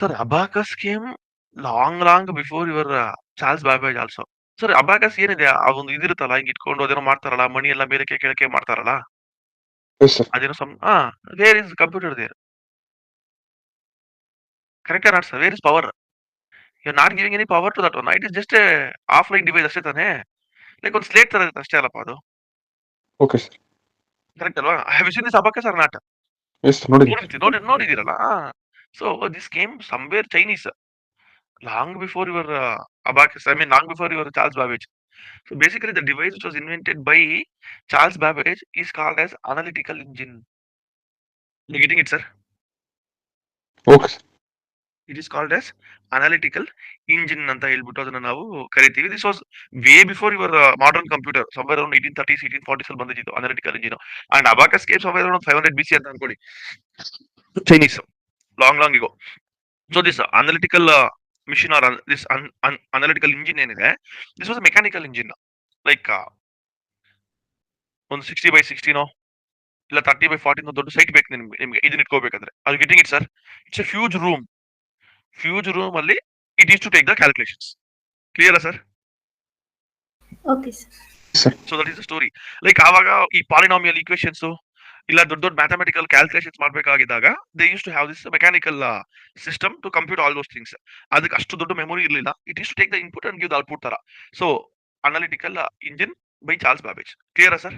Sir, Abacus came long before your Charles Babbage also. Sir abacus ಏನಿದೆ ಆ ಒಂದು ಇದಿರುತ್ತಲ್ಲ ಹಿಂಗ್ ಇಟ್ಕೊಂಡು ಅದೇನೋ ಮಾಡ್ತಾರಲ್ಲ ಮಣಿ ಎಲ್ಲ ಮೇಲಕ್ಕೆ ಕೆಳಕ್ಕೆ ಮಾಡ್ತಾರಲ್ಲ Yes, sir. ಅದೇನೋ where is computer there correct not sir where is power you not giving any power to that one it is just offline device ಅಷ್ಟೇ ತಾನೇ ಲೈಕ್ ಒಂದು ಸ್ಲೇಟ್ ತರ ಇರುತ್ತೆ ಅಷ್ಟೇ ಅಲ್ಲಪ್ಪ ಅದು Okay, sir. ಕರೆಕ್ಟ್ ಅಲ್ವಾ have you seen this abacus or not Yes, sir. ನೋಡಿದಿರಲ್ಲ so this came somewhere Chinese long before your abacus, I mean long before your Charles Babbage. So basically the device which was invented by Charles Babbage is called as analytical engine. You getting it, sir? Okay, sir. It is called as analytical engine ಅಂತ ಹೇಳ್ಬಿಟ್ಟು ಅದನ್ನ ನಾವು ಕರಿತೀವಿ. This was way before your modern computer, somewhere around 1830s 1840s ಅಲ್ಲಿ ಬಂದಿದ್ದು analytical engine. And abacus came somewhere around 500 BC ಅಂತ ಅನ್ಕೊಳ್ಳಿ. Chinese long ago. So this analytical machine or this analytical engine ಏನಿದೆ, this was a mechanical engine. Like ಒಂದು 60x60 ಇಲ್ಲ 30x40 ದೊಡ್ಡ site ಬೇಕು ನಿಮ್ಗೆ ಇದನ್ನ ಇಟ್ಕೋಬೇಕಾದ್ರೆ ಅದು getting it sir it's a huge room ಅಲ್ಲಿ it is to take the calculations ಕ್ಲಿಯರಾ sir okay sir. Sir. So that is the story like ಆವಾಗ ಈ ಪಾಲಿನಾಮಿಯಲ್ ಈಕ್ವೇಶನ್ಸ್ ಇಲ್ಲ ದೊಡ್ಡ ಮ್ಯಾಥಮೆಟಿಕಲ್ ಕ್ಯಾಲ್ಕುಲೇಷನ್ಸ್ ಮಾಡ್ಬೇಕಾಗಿದ್ದಾಗ they use to have this mechanical system to compute all those things. ಅದಕ್ಕೆ ಅಷ್ಟು ದೊಡ್ಡ memory ಇರಲಿಲ್ಲ. It is to take the input and give the output ತರ. So analytical engine by Charles Babbage. ಕ್ಲಿಯರಾ sir?